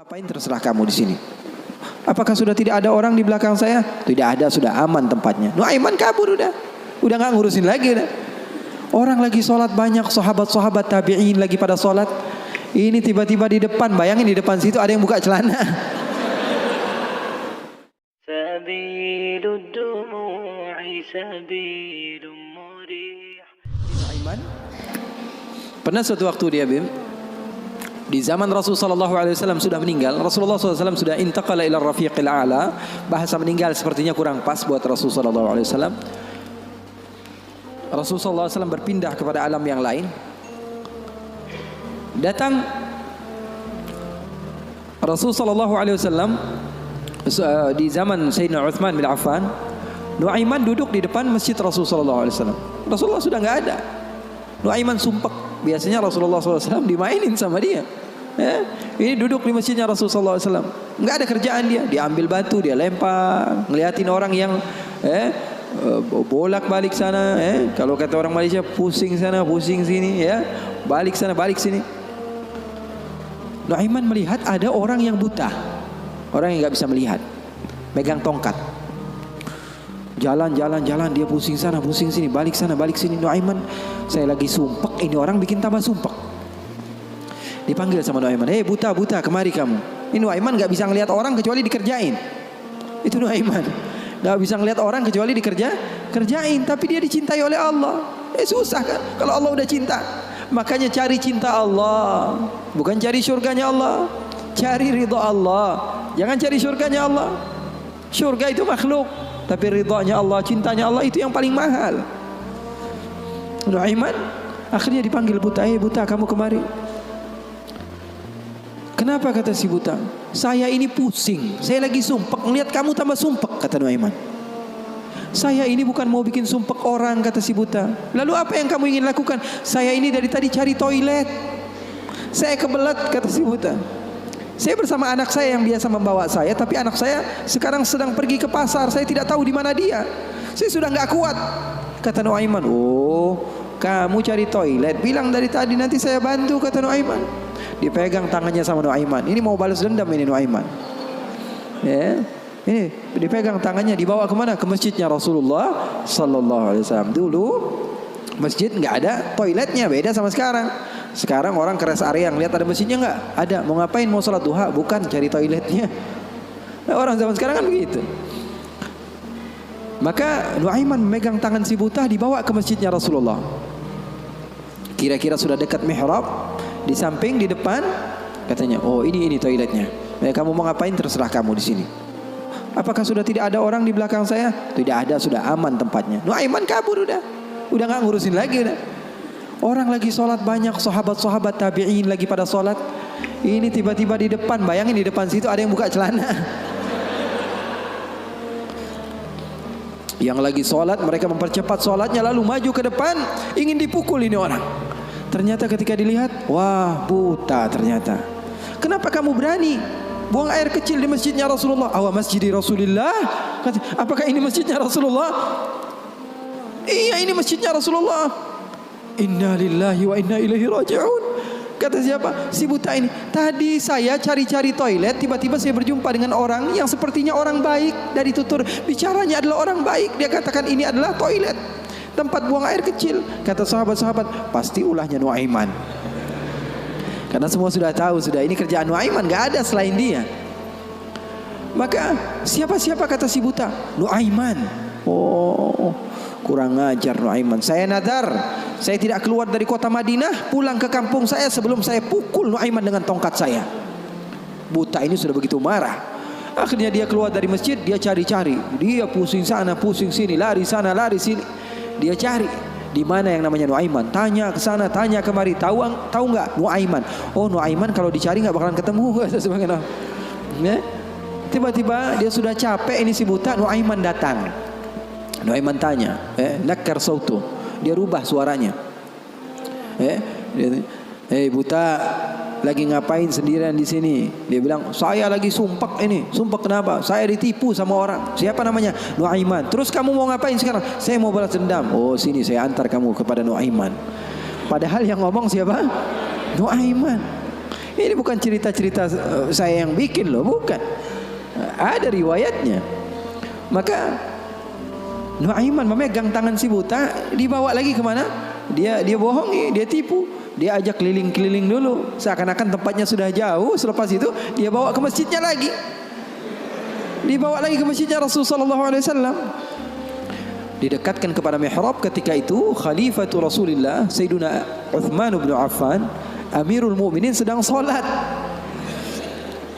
ngapain terserah kamu di sini. Apakah sudah tidak ada orang di belakang saya? Tidak ada, sudah aman tempatnya. Nuaiman kabur udah nggak ngurusin lagi udah. Orang lagi sholat banyak, sahabat-sahabat tabi'in lagi pada sholat. Ini tiba-tiba di depan, bayangin di depan situ ada yang buka celana. Nuaiman pernah suatu waktu dia di zaman Rasulullah SAW sudah meninggal. Rasulullah SAW sudah intaqala ila rafiqil a'la. Bahasa meninggal sepertinya kurang pas buat Rasulullah SAW. Rasulullah SAW berpindah kepada alam yang lain. Datang Rasulullah SAW di zaman Sayyidina Uthman bin Affan. Nuaiman duduk di depan masjid Rasulullah SAW. Rasulullah sudah nggak ada. Nuaiman sumpek. Biasanya Rasulullah SAW dimainin sama dia. Ini duduk di masjidnya Rasulullah SAW. Nggak ada kerjaan dia. Dia ambil batu, dia lempar, ngeliatin orang yang bolak balik sana. Kalau kata orang Malaysia, pusing sana, pusing sini, balik sana, balik sini. Nuaiman melihat ada orang yang buta, orang yang nggak bisa melihat, megang tongkat. Jalan, dia pusing sana, pusing sini, balik sana, balik sini. Nuaiman, saya lagi sumpek, ini orang bikin tambah sumpek. Dipanggil sama Nuaiman, buta, kemari kamu. Ini Nuaiman gak bisa ngelihat orang kecuali dikerjain. Itu Nuaiman, gak bisa ngelihat orang kecuali kerjain. Tapi dia dicintai oleh Allah. Susah kan kalau Allah udah cinta. Makanya cari cinta Allah, bukan cari surganya Allah. Cari ridha Allah, jangan cari surganya Allah. Surga itu makhluk, tapi ridhanya Allah, cintanya Allah itu yang paling mahal. Nuaiman akhirnya dipanggil buta. Buta, kamu kemari. Kenapa, kata si buta? Saya ini pusing, saya lagi sumpek, ngelihat kamu tambah sumpek, kata Nuaiman. Saya ini bukan mau bikin sumpek orang, kata si buta. Lalu apa yang kamu ingin lakukan? Saya ini dari tadi cari toilet, saya kebelet, kata si buta. Saya bersama anak saya yang biasa membawa saya, tapi anak saya sekarang sedang pergi ke pasar. Saya tidak tahu di mana dia. Saya sudah nggak kuat, kata Nuaiman. Oh, kamu cari toilet, bilang dari tadi, nanti saya bantu, kata Nuaiman. Dipegang tangannya sama Nuaiman. Ini mau balas dendam ini Nuaiman. Ini dipegang tangannya, dibawa kemana? Ke masjidnya Rasulullah Sallallahu Alaihi Wasallam. Dulu masjid nggak ada toiletnya, beda sama sekarang. Sekarang orang ke rest area, ngeliat ada masjidnya nggak? Ada. Mau ngapain? Mau sholat duha? Bukan, cari toiletnya. Orang zaman sekarang kan begitu. Maka Nuaiman memegang tangan si buta, dibawa ke masjidnya Rasulullah. Kira-kira sudah dekat mihrab, di samping, di depan, katanya, oh ini toiletnya. Kamu mau ngapain terserah kamu di sini. Apakah sudah tidak ada orang di belakang saya? Tidak ada, sudah aman tempatnya. Nuaiman kabur udah nggak ngurusin lagi udah. Orang lagi sholat banyak, sahabat-sahabat tabi'in lagi pada sholat. Ini tiba-tiba di depan, bayangin di depan situ ada yang buka celana. Yang lagi sholat, mereka mempercepat sholatnya, lalu maju ke depan, ingin dipukul ini orang. Ternyata ketika dilihat, wah, buta ternyata. Kenapa kamu berani buang air kecil di masjidnya Rasulullah? Awa masjidi Rasulullah. Apakah ini masjidnya Rasulullah? Iya, ini masjidnya Rasulullah. Inna lillahi wa inna ilaihi raji'un. Kata siapa? Si buta ini. Tadi saya cari-cari toilet, tiba-tiba saya berjumpa dengan orang yang sepertinya orang baik. Dari tutur bicaranya adalah orang baik. Dia katakan ini adalah toilet, tempat buang air kecil. Kata sahabat-sahabat, pasti ulahnya Nuaiman. Karena semua sudah tahu, sudah ini kerjaan Nuaiman, gak ada selain dia. Maka siapa kata si buta? Nuaiman. Oh, kurang ajar Nuaiman. Saya nadar, saya tidak keluar dari kota Madinah, pulang ke kampung saya sebelum saya pukul Nuaiman dengan tongkat saya. Buta ini sudah begitu marah. Akhirnya dia keluar dari masjid, dia cari-cari. Dia pusing sana, pusing sini, lari sana, lari sini. Dia cari di mana yang namanya Nuaiman. Tanya ke sana, tanya kemari. Tahu nggak Nuaiman? Oh, Nuaiman kalau dicari nggak bakalan ketemu. Tiba-tiba dia sudah capek, ini si buta. Nuaiman datang. Nuaiman tanya, nakkar sautu. Dia rubah suaranya. Buta, lagi ngapain sendirian di sini? Dia bilang, saya lagi sumpek ini. Sumpek kenapa? Saya ditipu sama orang. Siapa namanya? Nuaiman. Terus kamu mau ngapain sekarang? Saya mau balas dendam. Oh, sini saya antar kamu kepada Nuaiman. Padahal yang ngomong siapa? Nuaiman. Ini bukan cerita-cerita saya yang bikin loh, bukan. Ada riwayatnya. Maka Nuaiman memegang tangan si buta, dibawa lagi kemana? Dia bohongi, dia tipu. Dia ajak keliling-keliling dulu, seakan-akan tempatnya sudah jauh. Selepas itu dia bawa ke masjidnya lagi. Dibawa lagi ke masjidnya Rasulullah SAW. Didekatkan kepada mihrab. Ketika itu Khalifatul Rasulullah Sayyiduna Uthman bin Affan, Amirul Mukminin, sedang solat.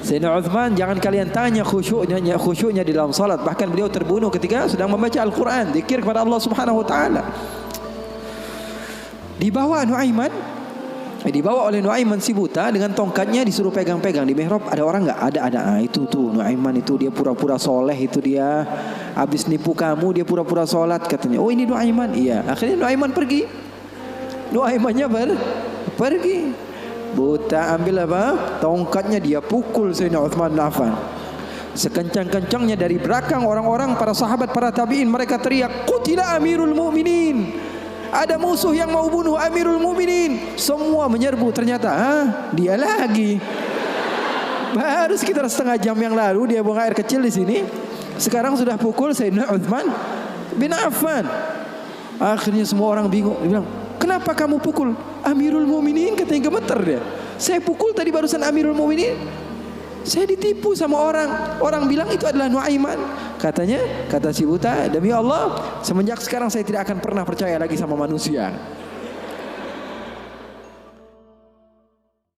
Sayyidina Uthman, jangan kalian tanya khusyuknya di dalam salat. Bahkan beliau terbunuh ketika sedang membaca Al-Quran, zikir kepada Allah Subhanahu Wa Taala. Dibawa oleh Nuaiman si buta dengan tongkatnya, disuruh pegang-pegang. Di mihrab ada orang nggak? Ada. Itu tuh Nuaiman itu, dia pura-pura soleh, itu dia habis nipu kamu, dia pura-pura sholat katanya. Oh ini Nuaiman. Iya. Akhirnya Nuaiman pergi. Nuaimannya pergi. Buta ambil apa? Tongkatnya, dia pukul Sayyidina Uthman bin Affan. Sekencang-kencangnya dari belakang orang-orang, para sahabat, para tabi'in, mereka teriak, "Qutila Amirul Mukminin." Ada musuh yang mau bunuh Amirul Mukminin. Semua menyerbu. Ternyata dia lagi. Baru sekitar setengah jam yang lalu dia buang air kecil di sini. Sekarang sudah pukul Sayyidina Uthman bin Affan. Akhirnya semua orang bingung. Dia bilang, "Kenapa kamu pukul Amirul Mukminin?" Katanya gemeter dia. "Saya pukul tadi barusan Amirul Mukminin. Saya ditipu sama orang. Orang bilang itu adalah Nuaiman." Kata si buta, "Demi Allah, semenjak sekarang saya tidak akan pernah percaya lagi sama manusia."